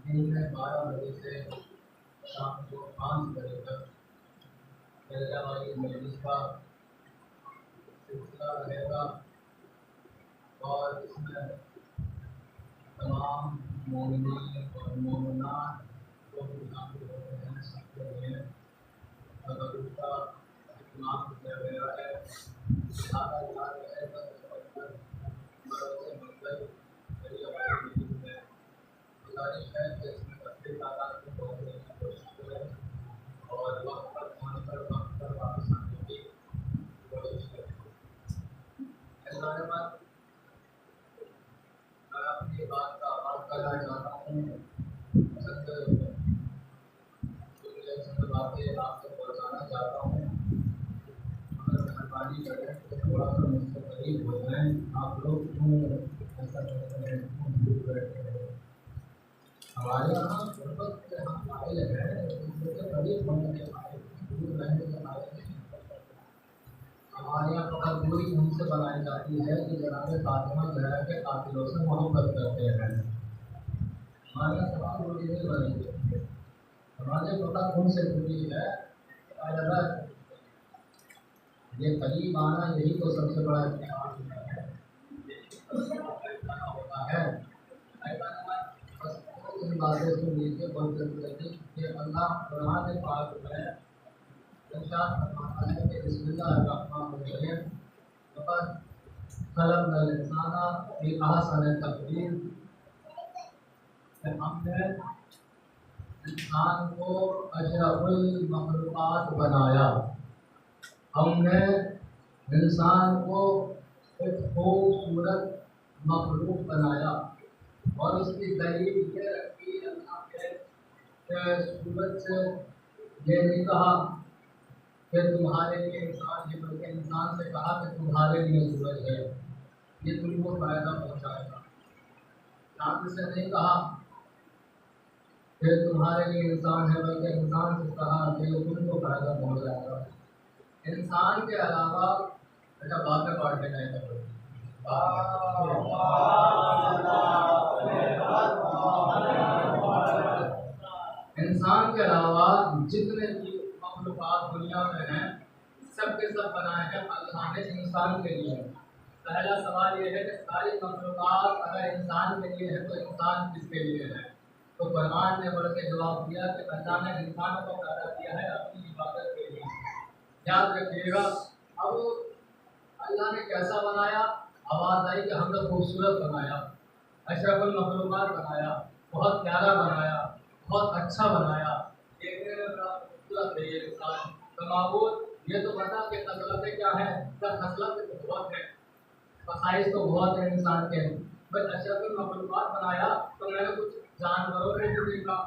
दिन में 12 बजे से शाम को 5 बजे तक चलने वाली मजलिस का सिलसिला रहेगा और इसमें तमाम मोमिनीन और मोमिनात जो भी शामिल होते हैं सबके लिए तबरुक का इत्मीनान किया गया है। ज़्यादा याद रहेगा गुजारिश है कि इसमें बच्चे तादाद में पहुँचने की कोशिश करें और वक्त पर पहुँच कर वक्त पर वापस आने की कोशिश करें। इसके बाद मैं अपनी बात का आगाज़ करना चाहता हूँ। चंद बातें आपको पहुँचाना चाहता हूँ। अगर मेहरबानी करें तो थोड़ा सा मुझसे करीब हो जाएँ। आप लोग क्यों ऐसा करते हैं, क्यों दूर बैठते हैं? हमारे यहाँ गुर्बत के हम माइल हैं, इससे करीब होने के माइल, दूर रहने के माइल नहीं। हमारे यहाँ फकत पूरी उनसे बनाई जाती है कि जनाब फातिमा ज़हरा के कातिलों से मोहब्बत करते हैं। हमारे यहाँ तमाम पूरी नहीं बनेंगे, हमारे फकत उनसे पूरी है। ये करीब आना यही तो सबसे बड़ा इम्तिहान होता है। इन बातें सुन लीजिए बहुत जल्दी कि अल्लाह कुरान पाक में इरशाद फरमाता है कि बिस्मिल्लाहिर्रहमानिर्रहीम लक़द खलक़नल इंसाना फ़ी अहसनि तक़वीम, हमने इंसान को अशरफुल मखलूक़ात बनाया। हमने इंसान को एक खूबसूरत मखलूक बनाया और उसकी दलील ये रखी अल्लाह के सूरज से ये नहीं कहा कि तुम्हारे लिए इंसान है, बल्कि इंसान से कहा कि तुम्हारे लिए सूरज है, ये तुमको फ़ायदा पहुँचाएगा। चाँद से नहीं कहा कि तुम्हारे लिए इंसान है, बल्कि इंसान से कहा कि तुमको फ़ायदा पहुँचाएगा। इंसान के अलावा अच्छा बातें पढ़ के नहीं इंसान के अलावा जितने भी मखलूक़ात दुनिया में हैं सबके सब बनाए हैं अल्लाह ने इंसान के लिए। पहला सवाल ये है कि सारी मखलूक़ात अगर इंसान के लिए है तो इंसान किसके लिए है? तो कुरान ने बढ़ के जवाब दिया कि अल्लाह ने इंसान को पैदा किया है अपनी इबादत के लिए। याद रखिएगा। अब अल्लाह ने कैसा बनाया? आवाज़ आई कि हमने खूबसूरत बनाया, अशरफुल मखलूक़ात बनाया, बहुत प्यारा बनाया, बहुत अच्छा बनाया, देखने में बड़ा खूबसूरत है ये इंसान। तो माबूद ये तो बता कि खसलतें क्या है? खसलतें तो बहुत है, ख़साइस तो बहुत है इंसान के। बस अशरफुल मखलूक़ात बनाया तो मैंने कुछ जानवरों ने भी देखा।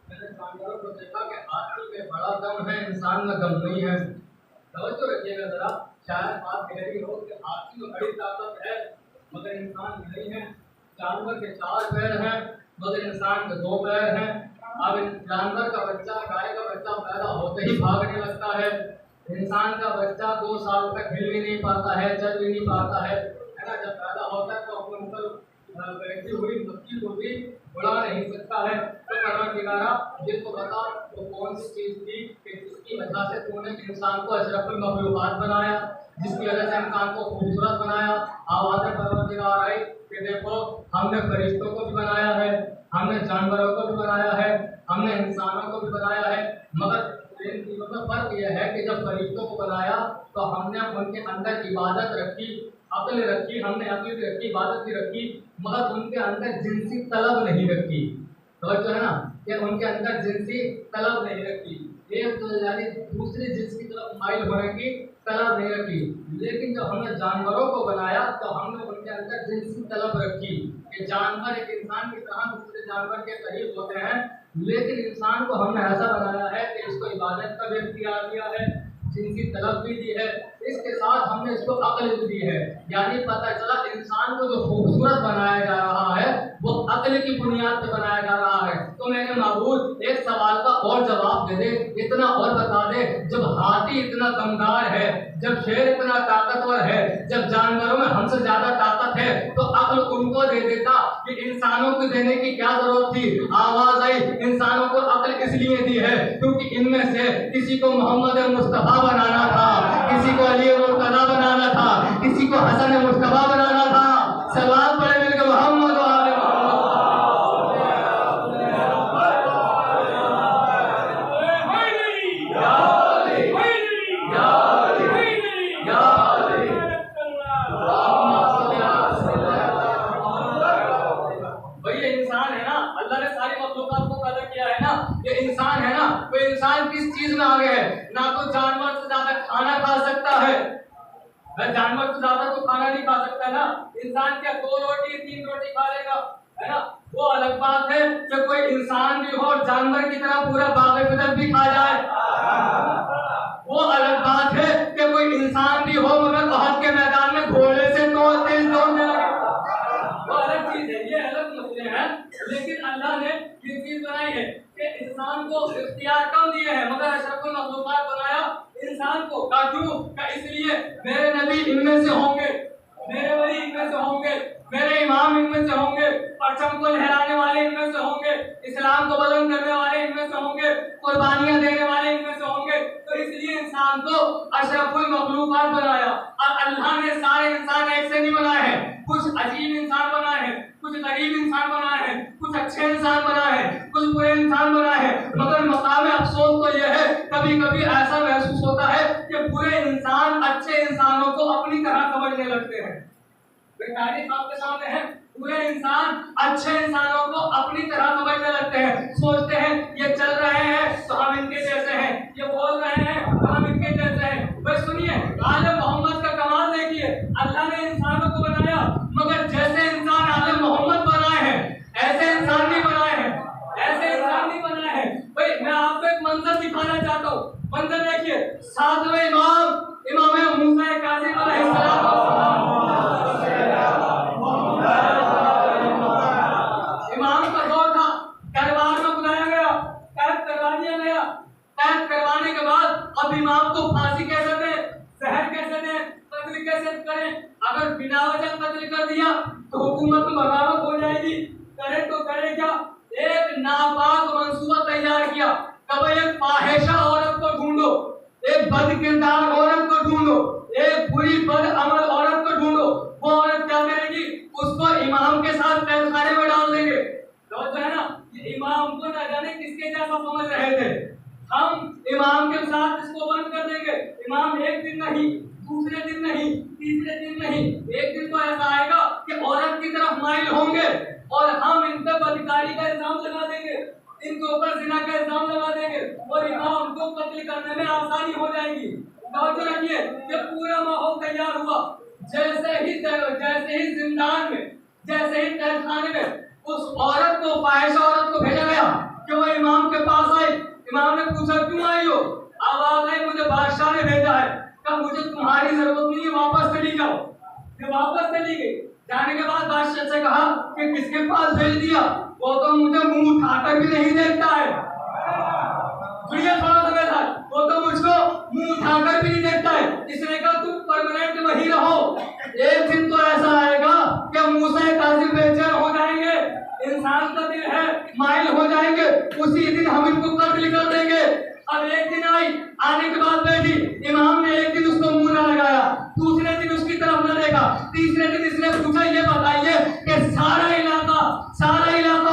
मैंने जानवरों को देखा कि आदमी में बड़ा दम है, इंसान में दम नहीं है। तवज्जो रखिएगा जरा, शायद बात गहरी हो कि हाथी में बड़ी ताकत है मगर इंसान में नहीं है, जानवर के 4 पैर हैं मगर इंसान के 2 पैर हैं। अब जानवर का बच्चा, गाय का बच्चा पैदा होते ही भागने लगता है, इंसान का बच्चा 2 साल तक हिल भी नहीं पाता है, चल भी नहीं पाता है ना। जब पैदा होता है तो अपने ऊपर बैठी हुई मक्खी को भी उड़ा नहीं सकता है। तो परवरदिगारा ये तो बता वो कौन सी चीज थी कि जिसकी वजह से तूने इंसान को अशरफुल मखलूकात बनाया, जिसकी वजह से इंसान को खूबसूरत बनाया। आवाज़ परवरदिगार आई कि देखो हमने फरिश्तों को भी बनाया है, हमने जानवरों को भी बनाया है, हमने इंसानों को भी बनाया है, मगर इन तीनों में फर्क यह है कि जब फरिश्तों को बनाया तो हमने उनके अंदर इबादत रखी, अक्ल रखी, हमने अक्ल भी रखी, इबादत भी रखी, मगर उनके अंदर जिनसी तलब नहीं रखी। तो जो है ना कि उनके अंदर जिनसी तलब नहीं रखी, एक तो यानी दूसरी जिन्स की तरफ माइल होने की तलब नहीं रखी। लेकिन जब हमने जानवरों को बनाया तो हमने उनके अंदर जिनसी तलब रखी कि जानवर एक इंसान की तरह दूसरे जानवर के करीब होते हैं, लेकिन इंसान को हमने ऐसा बनाया है कि इसको इबादत का भी इख्तियार दिया है, जिनकी तलब भी दी है, इसके साथ हमने इसको अक्ल भी दी है। यानी पता चला इंसान को जो खूबसूरत बनाया जा रहा है वो अक्ल की बुनियाद पर बनाया जा रहा है। तो मेरे माबूद एक सवाल का और जवाब दे दे, इतना और बता दे, जब हाथी इतना दमदार है, जब शेर इतना ताकतवर है, जब जानवरों में हमसे ज्यादा ताकत है, तो अक्ल उनको दे देता कि इंसानों को देने की क्या जरूरत थी। आवाज आई इंसानों को अक्ल इसलिए दी है क्योंकि इनमें से किसी को मोहम्मद मुस्तफा बनाना था, किसी को अली मुर्तजा बनाना था, किसी को हसन मुस्तफा बनाना था। सलाम पढ़े मिलकर मोहम्मद इंसान है ना, वो इंसान किस चीज में आगे है? ना तो जानवर से ज्यादा खाना खा सकता है, जानवर से ज्यादा तो खाना नहीं खा सकता ना। इंसान क्या 2 रोटी 3 रोटी खा लेगा, है ना? वो अलग बात है कि कोई इंसान भी हो और जानवर की तरह पूरा बाग-ए-फजल भी खा जाए, वो अलग बात है कि कोई इंसान भी हो मगर अहद के मैदान में घोड़े से तो तेज दौड़ने लगे, वो अलग चीज है, ये अलग मसले हैं। लेकिन अल्लाह ने ये चीज बनाई है कि इंसान को इख्तियार कम दिए हैं मगर अशरफुल मखलूकात बनाया इंसान को। क्यों? इसलिए मेरे नबी इनमें से होंगे, मेरे वली इनमें से होंगे, मेरे इमाम इनमें से होंगे, परचम को लहराने वाले इनमें से होंगे, इस्लाम को बुलंद करने वाले इनमें से होंगे, कुर्बानियां देने वाले इनमें से होंगे। तो इसलिए इंसान को अशरफुल मखलूकात बनाया। और अल्लाह ने सारे इंसान एक से नहीं बनाए हैं, कुछ अजीब इंसान बनाए हैं, कुछ गरीब इंसान बनाए हैं, कुछ अच्छे इंसान बनाए हैं, कुछ बुरे इंसान बनाए हैं। मगर मकाम अफसोस तो यह है कभी कभी ऐसा महसूस होता है कि बुरे इंसान अच्छे इंसानों को अपनी तरह समझने लगते हैं। तारीफ आपके सामने है, पूरे इंसान अच्छे इंसानों को अपनी तरह समझने लगते हैं, सोचते हैं ये चल रहे हैं तो हम इनके जैसे हैं, ये बोल रहे हैं तो हम इनके जैसे हैं। बस सुनिए आलम मोहम्मद का कमाल देखिए, अल्लाह ने इंसानों को बनाया मगर जैसे इंसान आलम मोहम्मद बनाए हैं ऐसे इंसान नहीं बनाए हैं, ऐसे इंसान नहीं बनाए हैं। भाई मैं आपको एक मंजर दिखाना चाहता हूँ, मंजर देखिए, 7वें इमाम मूसा काज़िम अलैहिस्सलाम इमाम का दौर था, दरबार में बुलाया गया, कैद करवा दिया गया। कैद करवाने के बाद अब इमाम को फांसी कैसे दें, जहर कैसे दें, कत्ल कैसे करें? अगर बिना वजह कत्ल कर दिया तो हुकूमत में बगावत हो जाएगी, करे तो करे क्या? एक नापाक मंसूबा तैयार किया, कब एक फाहिशा औरत को ढूंढो, एक बदकिरदार औरत को ढूंढो, एक बुरी बदअमल औरत को ढूंढो। वो औरत क्या करेगी? उसको इमाम के साथ कैदखाने में डाल देंगे। तो है ना, ये इमाम को ना जाने किसके जैसा समझ रहे थे, हम इमाम के साथ इसको बंद कर देंगे। इमाम एक दिन नहीं, दूसरे दिन नहीं, तीसरे दिन नहीं, एक दिन तो ऐसा आएगा कि औरत की तरफ माइल होंगे और हम इन पर बदकारी का इल्जाम लगा देंगे, इनके ऊपर जिना का इल्जाम लगा देंगे और इमाम को कत्ल करने में आसानी हो जाएगी। तो रखिए ये पूरा माहौल तैयार हुआ। जैसे ही जिंदान में, जैसे ही तहखाने में उस औरत को, फाहिशा औरत को भेजा गया कि वो इमाम के पास आई। इमाम ने पूछा क्यों आई हो? आवाज आई मुझे बादशाह ने भेजा है। अब मुझे तुम्हारी जरूरत नहीं है, वापस चली जाओ। ये वापस चली गई। जाने के बाद बादशाह से कहा कि किसके पास भेज दिया? वो तो मुझे मुंह उठाकर भी नहीं देखता है। सुनिए थोड़ा सा मेरे साथ, वो तो मुझको मुंह उठाकर भी नहीं देखता है। इसने कहा तुम परमानेंट वही रहो, एक दिन तो ऐसा आएगा कि मूसा काजिम बेचैन हो जाएंगे, इंसान का दिल है माइल हो जाएंगे, उसी दिन हम इनको कत्ल कर देंगे। अब एक दिन आई, आने के बाद बैठी, इमाम ने एक दिन उसको मुंह न लगाया, दूसरे दिन उसकी तरफ न देखा, तीसरे दिन इसने पूछा ये बताइए कि सारा इलाका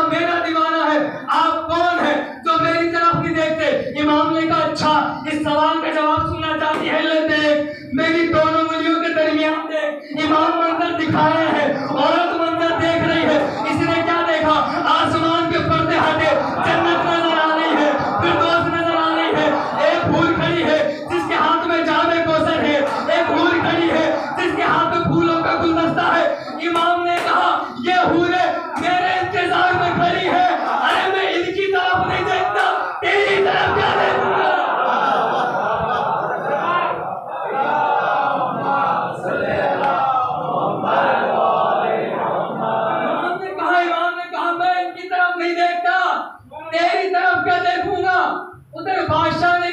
मेरा दीवाना है, आप कौन है जो मेरी तरफ नहीं देखते? इमाम ने कहा अच्छा, इस सवाल का जवाब सुनना चाहती है? ले देख, मेरी दोनों उंगलियों के दरमियान देख। इमाम मंजर दिखा रहे हैं, औरत मंजर देख रही है। इसने क्या देखा? आसमान के पर्दे हटे, जन्नत नजर आ रही है, फिरदौस नजर आ रही है। एक हूर खड़ी है जिसके हाथ में जामे कौसर है, एक हूर खड़ी है जिसके हाथ में फूलों का गुलदस्ता है। इमाम ने कहा ये हूरे मेरे इंतजार में खड़ी है। अरे मैं इनकी तरफ नहीं देखता, तेरी तरफ क्या देखूंगा? इमाम ने कहा मैं इनकी तरफ नहीं देखता, तेरी तरफ क्या देखूंगा? उधर बादशाह ने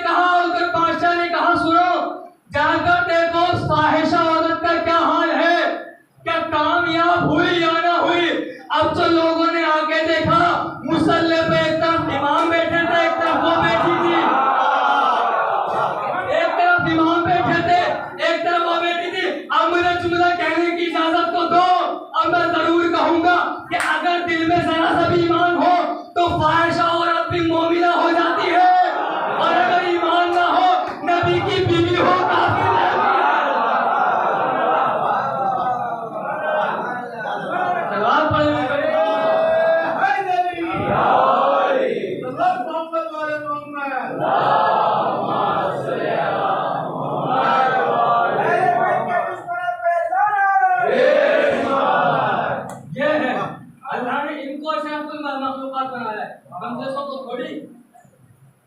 कहा सुनो, जाकर देखो फाहिशा औरत का क्या हाल है, क्या कामयाब हुई या ना हुई। अब तो लोगों ने आके देखा, मुसल्ले पे एक तरफ इमाम बैठे थे, एक तरफ वो बैठी थी, एक तरफ इमाम बैठे थे, एक तरफ वो बैठी थी। अब मुझे जुमला कहने की इजाजत तो दो। अब मैं जरूर कहूंगा कि अगर दिल में जरा सा भी ईमान हो तो फाहिशा औरत भी मोमिना हो जाती है, और अगर ईमान ना हो नबी की बीवी हो काफिर है। जवाब पढ़ने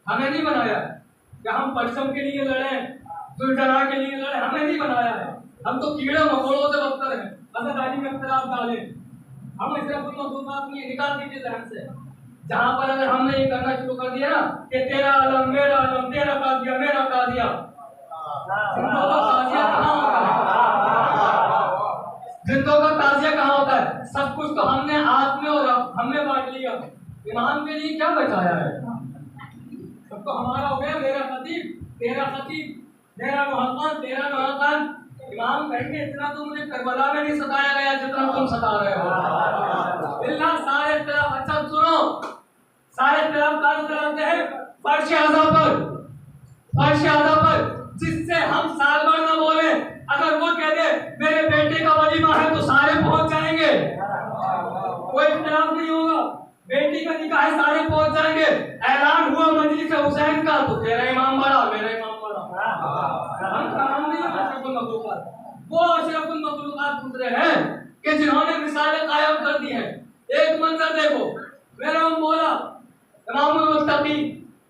हमें नहीं बनाया कि हम परिश्रम के लिए लड़े, दुर्जरा के लिए लड़े, हमें नहीं बनाया है। हम तो कीड़े मकोड़ों से बदतर हैं, अजादारी में इख्तिलाफ डालें। हम इसे कोई मौजूदात नहीं निकाल दीजिए जहन से। जहां पर अगर हमने ये करना शुरू कर दिया ना कि तेरा आलम मेरा आलम, तेरा काजिया मेरा काजिया, काजिया कहाँ होता है? जिंदों का ताजिया कहाँ होता है? सब कुछ तो हमने आप में और हमने बांट लिया। इमाम के लिए क्या बचाया है? तो हमारा हो गया मेरा खतीब, तेरा खतीब, मेरा मुहक्कम, तेरा मुहक्कम। इमाम कहेंगे इतना तो मुझे करबला में नहीं सताया गया जितना तुम सता रहे हो। बिल्ला सारे तरफ, अच्छा सुनो, सारे तरफ कान कराते हैं फर्श आज़ा पर, जिससे हम साल भर न बोले, अगर वो कह दे मेरे बेटे का वलीमा है तो सारे पहुंच जाएंगे, कोई इख्तिलाफ नहीं होगा। बेटी का निकाह सारे पहुंच जाएंगे। ऐलान हुआ मजलिस हुसैन का तो तेरा इमाम बड़ा, मेरा इमाम बड़ा। हम नहीं अशरफुल मखलूकात, वो अशरफुल मखलूकात गुजरे हैं कि जिन्होंने मिसालें कायम कर दी हैं। एक मंजर देखो, मेरा मौला इमामुल मुत्तकी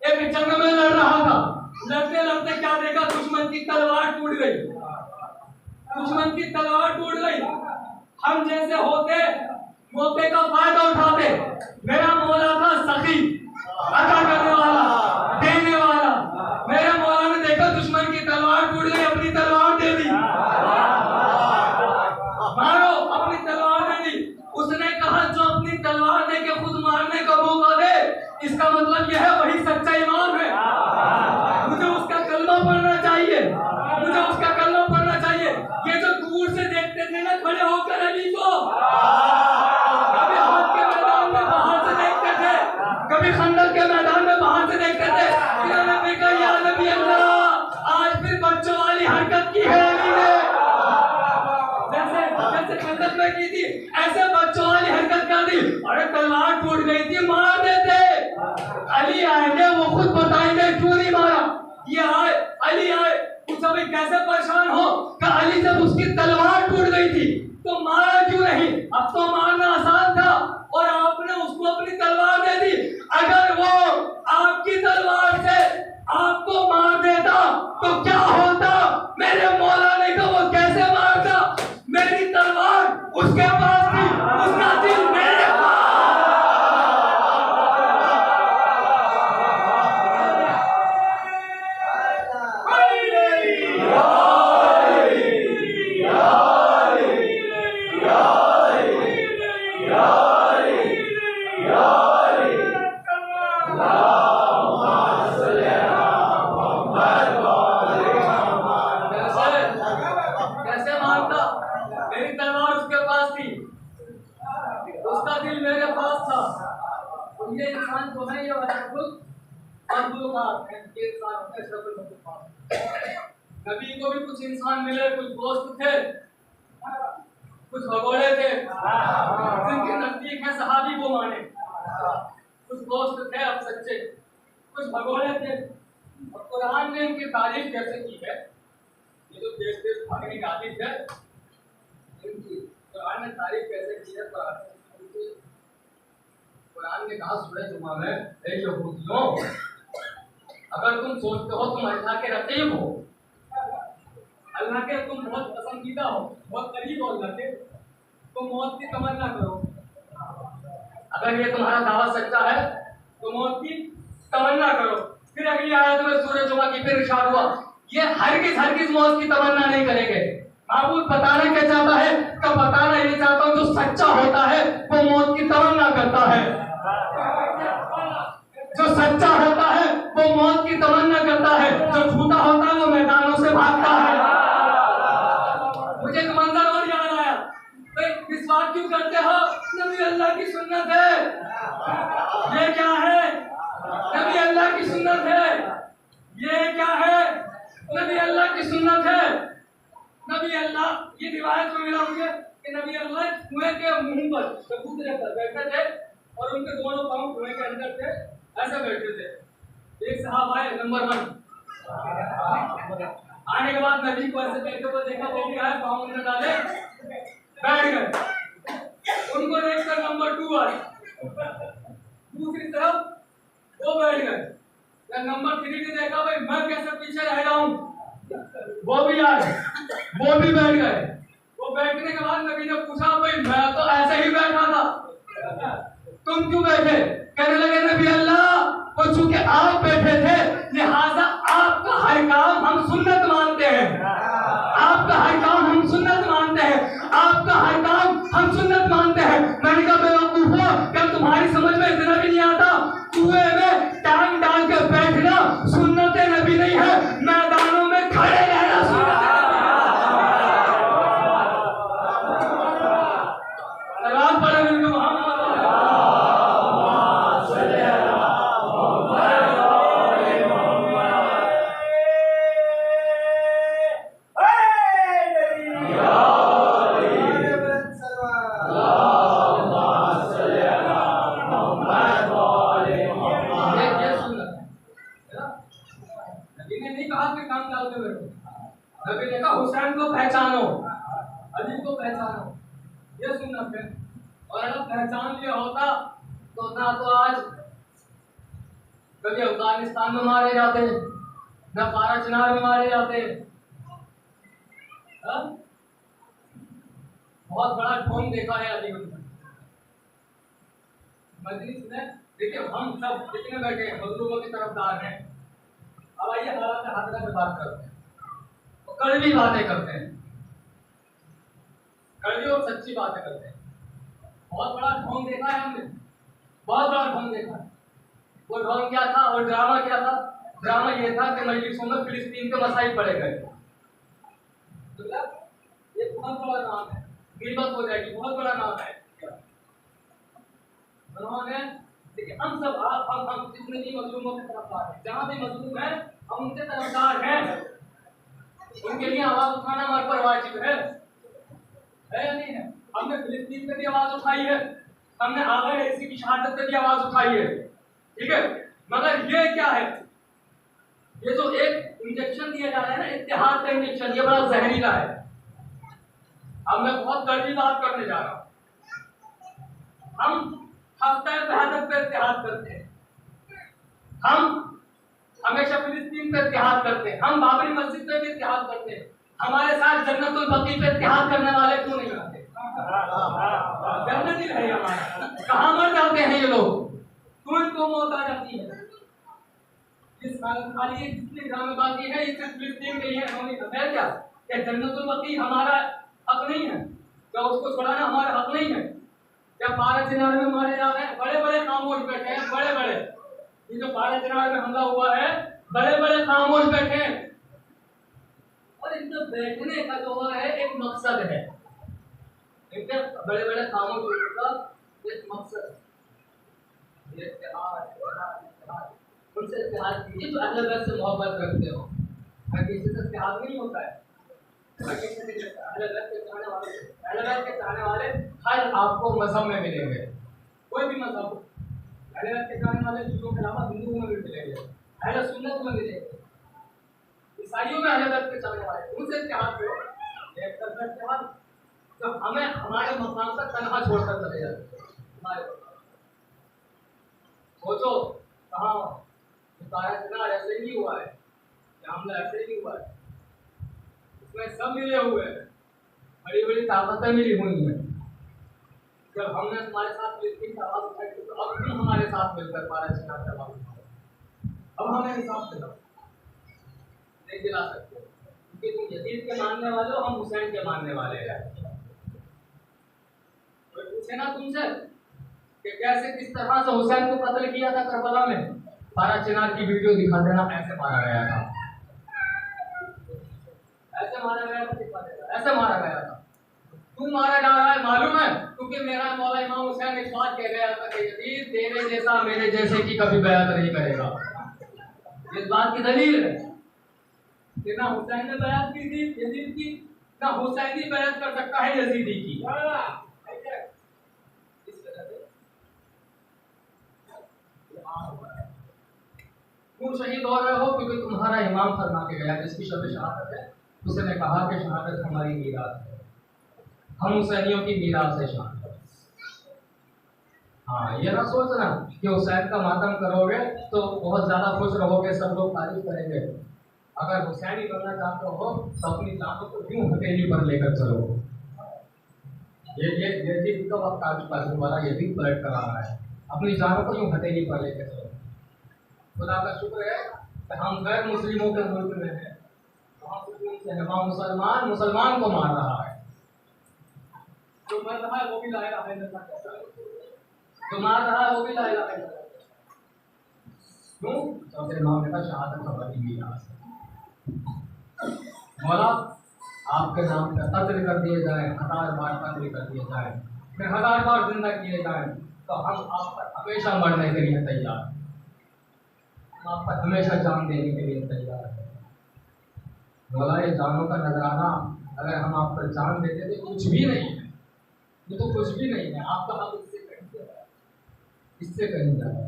एक जंग में लड़ रहा था, लड़ते लड़ते क्या देखा? दुश्मन की तलवार टूट गई। हम जैसे होते मौके का फायदा उठाते। मेरा मौला था सखी, अता करने वाला, देने वाला। मेरे मौला ने देखा दुश्मन की तलवार टूट गई, अपनी तलवार दे दी, मारो, अपनी तलवार दे दी। उसने कहा जो अपनी तलवार दे के खुद मारने का मौका दे, इसका मतलब यह है वही सच्चा ईमान है। मुझे उसका कलमा पढ़ना चाहिए, ये जो दूर से देखते थे ना खड़े होकर अली को, कभी खंदक के मैदान में बाहर से देखते थे, इन्होंने कहा या नबी अल्लाह आज फिर बच्चों वाली हरकत की है अली ने, जैसे खंदक में की थी ऐसे बच्चों वाली हरकत कर दी। अरे तलवार टूट गई थी, मार देते। अली आएंगे, वो खुद बताएंगे क्यों नहीं मारा। ये आए, अली आए, पूछा भाई कैसे परेशान हो? कहा अली जब उसकी तलवार टूट गई थी तो मारा क्यों नहीं? अब तो मारना आसान था और आपने उसको अपनी तलवार दे दी। अगर वो आपकी तलवार से आपको मार देता तो क्या होता? मेरे मौला ने कहा वो कैसे मारता? मेरी तलवार उसके पास थी, उसका दिल मेरे पास। कैसे मारता? मेरी तलवार उसके पास थी, उसका दिल मेरे पास था। और ये इंसान जो है ये अशरफुल मखलूकात है, ये इंसान होता है अशरफुल मखलूकात। नबी को भी कुछ इंसान मिले, कुछ दोस्त थे, कुछ भगोड़े थे, जिनके नजदीक है सहाबी वो माने। कुछ दोस्त थे अब सच्चे, कुछ भगोड़े थे। और कुरान ने इनकी तारीफ कैसे की है, ये जो देश देश भागने की आदत है इनकी, कुरान ने तारीफ कैसे की है। कुरान ने कहा सूरह जुमा में, ए यहूदियों, अगर तुम सोचते हो तुम अल्लाह के रकीब हो, अल्लाह के तुम बहुत पसंदीदा हो, बहुत करीब हो अल्लाह के, तो मौत की तमन्ना करो। अगर ये तुम्हारा दावा सच्चा है तो मौत की तमन्ना करो। फिर अगली आयत में सूरह जुमा की फिर इरशाद हुआ, ये हरगिज मौत की तमन्ना नहीं करेंगे। माबूद बताना क्या चाहता है? तो बताना ये चाहता हूं जो सच्चा होता है वो मौत की तमन्ना करता है। जो सच्चा होता है वो मौत की तमन्ना करता है, जो झूठा होता है वो मैदानों से भागता है। मुझे एक मंजर और याद आया, विश्वास क्यों करते हो? नबी अल्लाह की सुन्नत है। ये क्या है? नबी अल्लाह की सुन्नत है। ये क्या है? नबी अल्लाह की सुन्नत है। नबी अल्लाह, ये रिवायत में मिला मुझे कि नबी अल्लाह कुएं के मुंह पर चबूतरे पर बैठे थे और उनके दोनों पांव कुएं के अंदर थे, ऐसे बैठे थे। एक साहब आए नंबर 1, आने के बाद नबी को ऐसे बैठे हुए देखा, वो भी आए, पांव अंदर डाले, बैठ गए। उनको देखकर नंबर 2 आए, दूसरी तरफ वो बैठ गए। नंबर 3 ने देखा, भाई मैं कैसे पीछे रह रहा हूं, वो भी आए, वो भी बैठ गए। वो बैठने के बाद नबी ने पूछा, भाई मैं तो ऐसे ही बैठा था, तुम क्यों बैठे? कहने लगे नबी अल्लाह, वो चूंकि आप बैठे थे लिहाजा आपका हर काम हम सुन्नत मानते हैं, आपका हर काम हम सुन्नत मानते हैं, आपका हर काम हम सुन्नत मानते हैं। मैंने कहा बेवकूफो, क्या तुम्हारी समझ में इतना भी नहीं आता? कुएं में टांग डाल के बैठना सुन्नत नबी नहीं है, मैदानों में खड़े रहना सुन्नत है। सलाम पढ़े नबी मोहम्मद। नबी ने कहा हुसैन को पहचानो, अली को पहचानो, ये सुन्नत है। और अगर पहचान लिया होता तो ना तो आज कभी अफगानिस्तान में मारे जाते, न पारा चिनार में मारे जाते। बहुत बड़ा ढोंग देखा है अलीगढ़ में मजलिस में। देखिए हम सब जितने बैठे हैं मजलूमों की तरफदार हैं। अब आइए हालात हादरा में बात करते हैं, कड़वी बातें करते हैं, कड़वी और सच्ची बातें करते हैं। बहुत बड़ा ढोंग देखा है हमने, बहुत बड़ा ढोंग देखा है। वो ढोंग क्या था और ड्रामा क्या था? ड्रामा ये था कि मजलिसों में फिलिस्तीन के मसाइल पड़े गए। ये बहुत बड़ा नाम है, गिरबत हो जाएगी, बहुत बड़ा नाम है। उन्होंने देखिए हम सब हम जितने भी मजलूमों के तरफदार हैं, जहाँ भी मजलूम है हम उनके तरफदार हैं, उनके लिए आवाज उठाना हमारे पर वाजिब है या नहीं है? हमने फिलिस्तीन पे भी आवाज उठाई है, हमने आगे ऐसी की शहादत पे भी आवाज उठाई है, ठीक है। मगर ये क्या है? ये जो एक इंजेक्शन दिया जा रहा है ना, इत्तेहाद का इंजेक्शन, ये बड़ा जहरीला है। अब मैं बहुत कड़वी बात करने जा रहा हूं। हम हफ्ते वहदत पे इत्तेहाद करते हैं, हम हमेशा फिलिस्तीन पे इत्तेहाद करते हैं, हम बाबरी मस्जिद पे भी इत्तेहाद करते हैं, हमारे साथ जन्नतुल बकी पे इत्तेहाद करने वाले क्यों नहीं आते? जन्नती है हमारा, कहाँ मर जाते हैं ये लोग, क्यों इनको मौत आ जाती है? इस खाली जितने ग्राम बाकी है इस फिलिस्तीन के लिए हमें है क्या जन्नतुल बकी हमारा हक नहीं है? क्या उसको छुड़ाना हमारा हक नहीं है? क्या 12 चिनार में मारे जा रहे हैं? बड़े बड़े खामोश बैठे हैं, बड़े बड़े, ये जो 12 चिनार में हमला हुआ है बड़े बड़े खामोश बैठे हैं, और इनके बैठने का जो है एक मकसद है, इनके बड़े बड़े खामोश का एक मकसद है, उनसे इत्तेहाद कीजिए जो अहले बैत से मोहब्बत करते हो, किसी से इत्तेहाद नहीं होता है। अहले बैत के चाहने वाले हर आपको मजहब में मिलेंगे, कोई भी मजहब, अहले बैत के चाहने वाले हिंदुओं के अलावा हिंदुओं में भी मिलेंगे, अहले सुन्नत में मिलेंगे, ईसाइयों में अहले बैत के चाहने वाले, उनसे इत्तेहाद करो, एक तरफा इत्तेहाद तो हमें हमारे मकाम तक तनहा छोड़कर चले जाते हैं। हमारे सोचो कहाँ तारा ऐसे ही हुआ है, हमला ऐसे ही हुआ है, इसमें सब मिले हुए हैं, बड़ी बड़ी ताकतें मिली हुई हैं। जब हमने तुम्हारे साथ मिलकर आवाज उठाई तो अब तुम हमारे साथ मिलकर 12 चिनार का आवाज उठाओ, अब हमें हिसाब से नहीं दिला सकते, क्योंकि तुम यजीद के मानने वाले हो, हम हुसैन के मानने वाले हैं। कोई पूछे ना तुमसे कि कैसे किस तरह से हुसैन को कत्ल किया था करबला में, 12 चिनार की वीडियो दिखा देना, ऐसे मारा गया था, ऐसे मारा गया था, दिखा देना, ऐसे मारा गया था। क्यों मारा जा रहा है मालूम है? क्योंकि मेरा मौला इमाम हुसैन इस बात कह गया था कि यजीद तेरे जैसा मेरे जैसे की कभी बैत नहीं करेगा। इस बात की दलील है कि ना हुसैन ने बैत की थी यजीद की, ना हुसैनी बैत कर सकता है यजीदी की। तुम शहीद हो रहे हो क्योंकि तुम्हारा इमाम फरमा के गया जिसकी शब शहादत है, उसने कहा कि शहादत हमारी मीरास है, हम हुसैनियों की मीरास है शहादत। हाँ, ये ना सोचना कि हुसैन का मातम करोगे तो बहुत ज्यादा खुश रहोगे, सब लोग तारीफ करेंगे। अगर हुसैनी बनना चाहते हो तो अपनी जातों को क्यों हथेली पर लेकर चलो। ये भी तो वक्त आज पास वाला ये भी पलट कर आ रहा है, अपनी जानों को यूं हथेली पर लेकर चलो। खुदा का शुक्र है कि हम गैर मुस्लिमों के मुल्क में हैं, वहाँ मुसलमान मुसलमान को मार रहा है, जो मर रहा है वो भी ला इलाहा इल्लल्लाह कहता है, जो मार रहा है वो भी ला इलाहा इल्लल्लाह। क्यों? क्योंकि इमाम का शहादत हमारी मीरास है। मौला आपके नाम पे कत्ल कर दिए जाए, 1000 बार कत्ल कर दिए जाए, फिर 1000 बार जिंदा किए जाए, तो हम आप पर हमेशा मरने के लिए तैयार हैं, हम आप पर हमेशा जान देने के लिए तैयार है। मौला ये जानों का नजराना अगर हम आप पर जान देते तो कुछ भी नहीं है, ये तो कुछ भी नहीं है, आपका हक इससे कहीं ज़्यादा।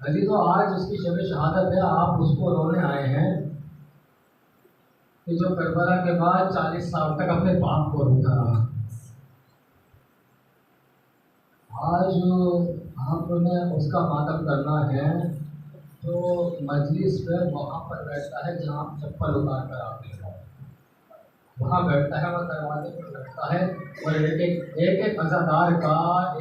अजी तो आज उसकी शब शहादत है, आप उसको रोने आए हैं कि जो करबला के बाद 40 साल तक अपने बाप को रोता रहा। आज आपने उसका मातम करना है तो मजलिस पे वहाँ पर बैठता है जहाँ आप चप्पल उतार कर आते हैं, वहाँ बैठता है, वहाँ दरवाजे पर बैठता है और एक अज़ादार का,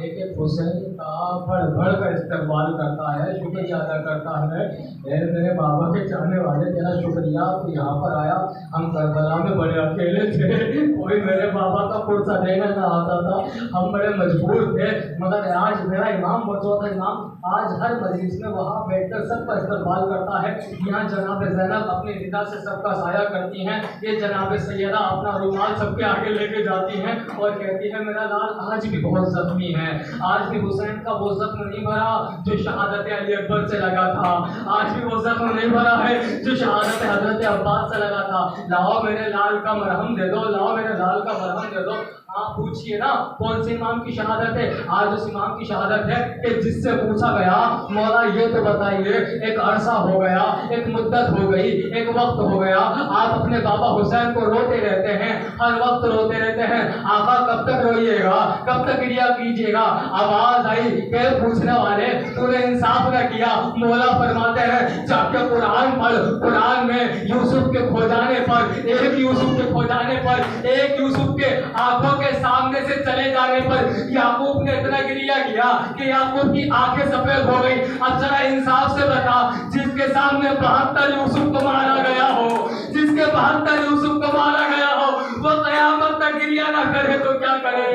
एक हुसैन का बढ़ बढ़ कर इस्तेमाल करता है, शुक्रिया अदा करता है। मेरे बाबा के चाहने वाले, तेरा शुक्रिया तो यहाँ पर आया, हम करबला में बड़े अकेले थे, कोई मेरे बाबा का पुरसा देना ना आता था, हम बड़े मजबूर थे, मगर आज मेरा इमाम बचौता इमाम आज हर मजलिस में वहाँ बैठकर सबका इस्तेमाल करता है। यहाँ जनाब ज़ैनब अपनी रिदा से सबका साया करती हैं, ये जनाब सैयदा अपना रुमाल सबके आगे लेके जाती हैं और कहती है मेरा लाल आज भी बहुत जख्मी है, आज भी हुसैन का वो जख्म नहीं भरा जो शहादत अली अकबर से लगा था, आज भी वो जख्म नहीं भरा है जो शहादत हजरत अब्बास से लगा था, लाओ मेरे लाल का मरहम दे दो, लाओ मेरे लाल का मरहम दे दो। आप पूछिए ना कौन से इमाम की शहादत है? आज उस इमाम की शहादत है कि जिससे पूछा गया मौला ये तो बताइए, एक अरसा हो गया, एक मुद्दत हो गई, एक वक्त हो गया, आप अपने बाबा हुसैन को रोते रहते हैं, हर वक्त रोते रहते हैं, आका कब तक रोइएगा, कब तक क्रिया कीजिएगा? आवाज आई के पूछने वाले तूने इंसाफ न किया। मौला फरमाते हैं जाके कुरान पढ़, कुरान में यूसुफ के खो जाने पर, एक यूसुफ के खो जाने पर, एक यूसुफ के आंखों के सामने से चले जाने पर याकूब ने इतना गिरिया किया कि याकूब की आंखें सफेद हो गई। अब जरा इंसाफ से बता, जिसके सामने 72 यूसुफ को मारा गया हो, जिसके 72 यूसुफ को मारा गया हो, वो कयामत तक गिरिया ना करे तो क्या करे?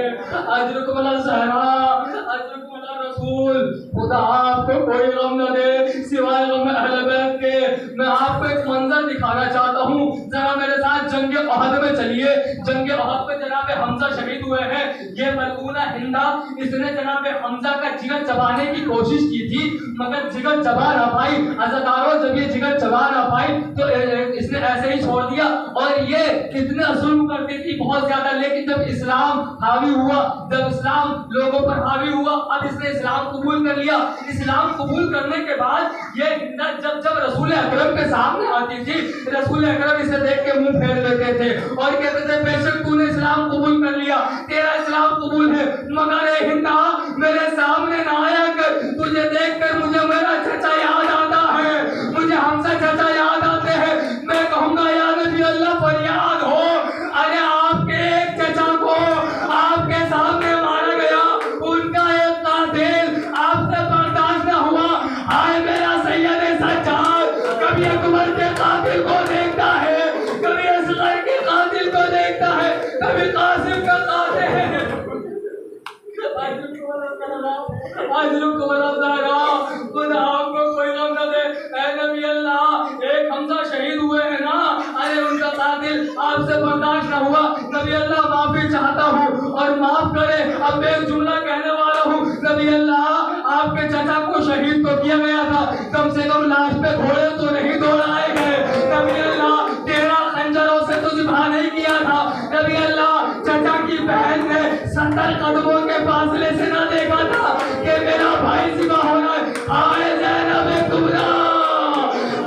अजरुक वाला सहरा, अजरुक वाला रसूल, खुदा आपको कोई गम न दे सिवाय गम अहले बैत के। मैं आपको एक मंजर दिखाना चाहता हूँ, जरा मेरे साथ जंग ओहद में चलिए। जंग ओहद में जनाब हमजा शहीद हुए हैं। ये मलऊना हिंदा, इसने जनाब हमजा का जिगर चबाने की कोशिश की थी मगर जिगर चबा ना पाई। अज़ादारों जब ये जिगर चबा ना पाई तो इसने ऐसे ही छोड़ दिया। और ये कितने जुल्म करती थी बहुत ज्यादा, लेकिन जब इस्लाम हावी हुआ, जब इस्लाम लोगों पर हावी हुआ, अब इसने इस्लाम कबूल कर लिया। इस्लाम कबूल करने के बाद ये हिंदा जब जब रसूल अकरम के सामने आती थी, रसूल अकरम इसे देख के मुंह फेर लेते थे और कहते थे बेशक तूने इस्लाम कबूल कर लिया, तेरा इस्लाम कबूल है, मगर ए हिंदा मेरे सामने ना आया कर, तुझे देखकर मुझे मेरा चचा याद आता है, मुझे हमसे चचा याद आते हैं। मैं कहूंगा या नबी अल्लाह फरियाद हो, अरे आपके एक चचा को आपके सामने मारा गया, उनका एक कातिल आपसे बर्दाश्त न हुआ। हाय मेरा सैयद सज्जाद, कभी अकबर के कातिल को देखता है, कभी असगर के कातिल को देखता है, कभी कासिम का कातिल है। खुदा आपको कोई गम न दे। ऐ नबी अल्लाह, एक हमजा शहीद हुए हैं ना, अरे उनका कातिल आपसे बर्दाश्त न हुआ। नबी अल्लाह माफी चाहता हूँ और माफ करे। अब एक जुमला कहने वाला हूँ, नबी अल्लाह आपके चचा को शहीद तो किया गया था, कम से कम लाश पे घोड़े तो नहीं दौड़ाए गए। नबी अल्लाह 13 खंजरों से तो जिबा नहीं किया था। नबी अल्लाह चचा की बहन ने 70 कदमों के फासले से ना देखा था कि मेरा भाई जिबा होना है। आए ज़ैनब कुबरा,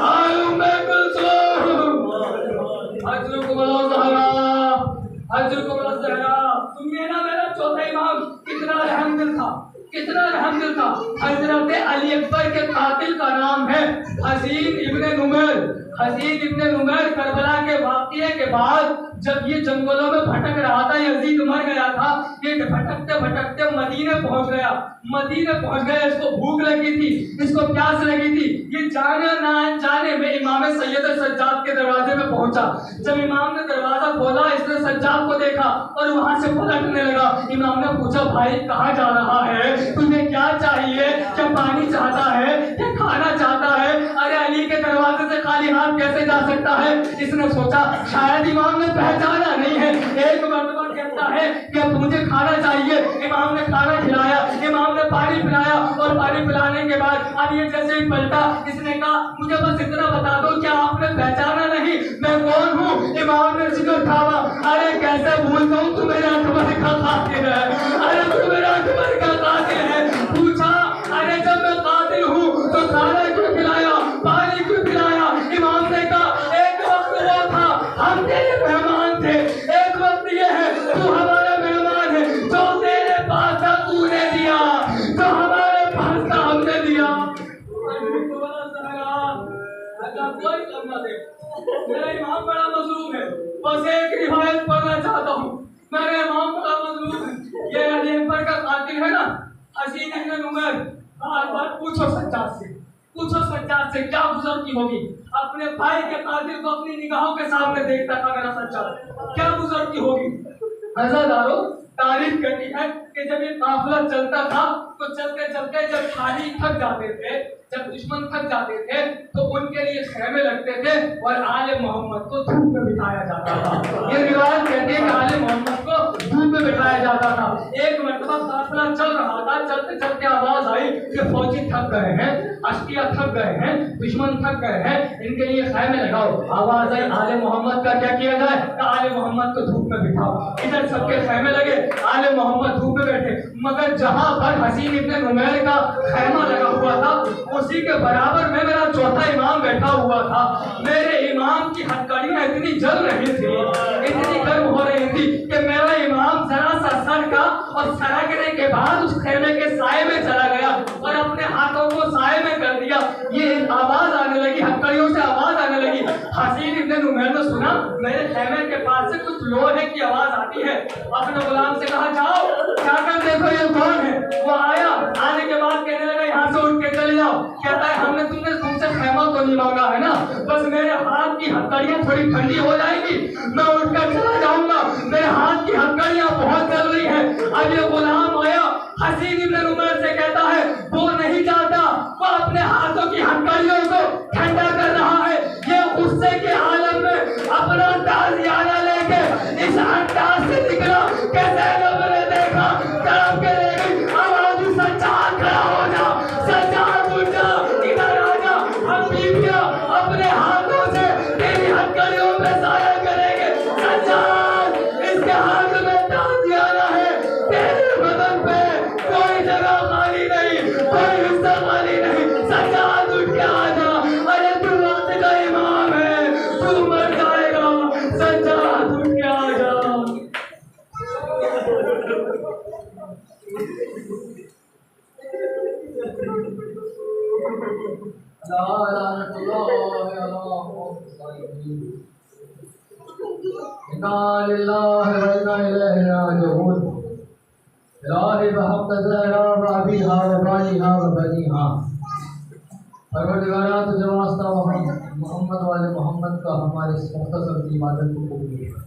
आए उम्मे कुलसूम, अजरुक वाला ज़हरा, अजरुक वाला ज़हरा। सुनिए ना मेरा चौथा इमाम कितना रहमदिल था, कितना रहमदिल था। हजरत अली अकबर के कातिल का नाम है हसीन इब्ने नुमैर। हसीन इब्ने नुमैर करबला के वाक़ये के बाद जब ये जंगलों में भटक रहा था, यजीद मर गया था, ये भटकते भटकते मदीने पहुंच गया। मदीने पहुंच गया, इसको भूख लगी थी, इसको प्यास लगी थी। ये जाने ना जाने में इमाम सैयद सज्जाद के दरवाजे में पहुंचा। जब इमाम ने दरवाजा खोला, इसने सज्जाद को देखा और वहां से पलटने लगा। इमाम ने पूछा भाई कहाँ जा रहा है, तुझे क्या चाहिए, क्या पानी चाहता है, क्या खाना चाहता है? अरे अली के दरवाजे से खाली हाथ कैसे जा सकता है? इसने सोचा शायद इमाम ने पहचाना नहीं है। एक मर्तबा कहता है कि अब मुझे खाना चाहिए। इमाम ने खाना खिलाया, इमाम ने पानी पिलाया और पानी पिलाने के बाद अब ये जैसे ही पलटा, इसने कहा मुझे बस इतना बता दो क्या आपने पहचाना नहीं, मैं कौन हूँ? इमाम ने जिक्र उठावा, अरे कैसे भूल जाऊं, तू मेरा अकबर का कातिल है, अरे तू मेरा अकबर का कातिल है। पूछा अरे जब मैं कातिल हूँ तो खाना क्यों खिलाया, पानी क्यों पिलाया? इमाम ने कहा एक वक्त वो था हम तेरे मेहमान थे, एक वक्त ये है तू हमारा मेहमान है। जो तेरे पास था तूने दिया, जो हमारे पास था हमने दिया। कोई करना दे, मेरा इमाम बड़ा मजलूम है। बस एक रिवायत पढ़ना चाहता हूँ, मेरा इमाम बड़ा मजलूम है। ये अली अकबर का कातिल है ना हसीन इब्ने नुमैर, बार बार पूछो सज्जाद से, पूछो सज्जाद से क्या गुजरती होगी। अपने भाई के कातिल को अपनी निगाहों के सामने देखता था मेरा सज्जाद, क्या गुजरती होगी। अज़ादारों तारीफ करती है कि जब ये काफिला चलता था तो चलते चलते जब खाली थक जाते थे, जब दुश्मन थक जाते थे तो उनके लिए खेमे लगते थे और आले मोहम्मद को धूप में बिठाया जाता था। ये रिवायत कहती है कि आले मोहम्मद को धूप में बिठाया जाता था। एक मरतबा काफिला चल रहा था, चलते चलते आवाज आई कि फौजी थक गए हैं, अश्किया थक गए हैं, दुश्मन थक गए हैं, इनके लिए खैमे लगाओ। आवाज आई आले मोहम्मद का क्या किया जाए, तो आले मोहम्मद को धूप में बिठाओ। इधर सबके खैमे लगे, आले मोहम्मद धूप में बैठे, मगर जहां पर हसीन इब्ने नुमैर का खैमा लगा हुआ था उसी के बराबर में मेरा चौथा इमाम बैठा हुआ था। मेरे इमाम की हथकड़ियां इतनी जल रही थी, इतनी गर्म हो रही थी कि मेरा इमाम जरा सा सर का और सरकने के बाद उस खैमे के साए में चला गया और अपने हाथों को साए में कर दिया। ये आवाज आने लगी, हथकड़ियों से आवाज आने लगी। हसीन इब्ने नुमैर ने सुना मेरे खैमे के पास से कुछ लोहे की आवाज आती है, अपने गुलाम से कहा जाओ जाकर देखो ये कौन है। वो आया, आने के बाद कहने लगा यहाँ से उठ के चले जाओ। कहता है हमने तुमसे खैमा तो नहीं मांगा है ना, बस मेरे हाथ की हथकड़ियां थोड़ी ठंडी हो जाएगी, मैं उठकर चला जाऊंगा, मेरे हाथ की हथकड़ियां बहुत चल रही है। अब ये गुलाम आया, हसीन इब्ने नुमैर से कहता है वो नहीं चाहता, वो अपने हाथों की हथकड़ियों को ठंडा कर रहा है। ये गुस्से के आलम में अपना ताजियाना लेके इस अंदाज से निकला कि ज़ैनब ने देखा, तड़प के ले गई। आवाज सज्जाद खड़ा हो जा, सज्जाद उठ जा, इधर आ जा, हम बीवियां अपने हाथों से तेरी हथकड़ियों में साया करेंगे। सज्जाद इसके हाथ में ताजियाना है, तेरे बदन पे कोई जगह खाली नहीं, कोई हिस्सा खाली नहीं। सज्जाद उठ के आ जा, अरे तू रात का इमाम है, तू मर जाएगा। सज्जाद उठ के आ जा। परवरदिगारा तुझे वास्ता मोहम्मद वाले मोहम्मद का हमारे इस मुख्तसर की इबादत को कबूल कर,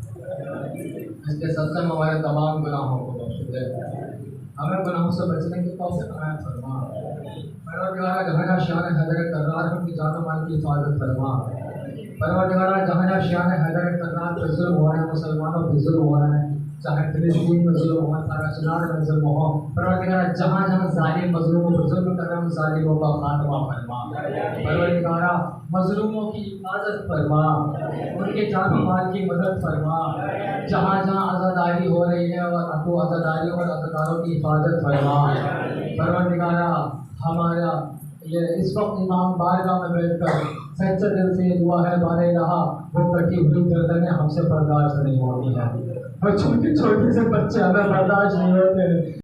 इसके सदक़े में हमारे तमाम गुनाहों को बख्श दे, हमें गुनाहों से बचने की तौफीक अता फरमा। परवरदिगारा जहाँ शान हज़रत कर्रार की जान माल की हिफाजत फरमा। परवरदिगारा जहाँ शान हज़रत कर्रार पे जुल्म हो रहे हैं, मुसलमानों पे जुल्म हो रहे हैं, चाहे फिलिस्तीन में जुल्म हो, पाकिस्तान में जुल्म हो, परवरदिगारा जहाँ जहाँ ज़ालिम मज़लूमों पर जुल्म कर रहे हैं, ज़ालिमों का खात्मा फरमा। परवरदिगारा मज़लूमों की हिफाजत फरमा, उनके जान माल की मदद फरमा। जहाँ जहाँ आज़ादारी हो रही है और तो आज़ादारी और आज़ादारों की हिफाजत फरमा। परवरदिगारा हमारा ये इस वक्त इमाम बारगाह में बैठकर सच्चे दिल से ये दुआ है, बारे रहा वो कटी हुई गर्दनें हमसे बर्दाश्त नहीं होती है, वो छोटे छोटे से बच्चे हमें बर्दाश्त नहीं होते हैं।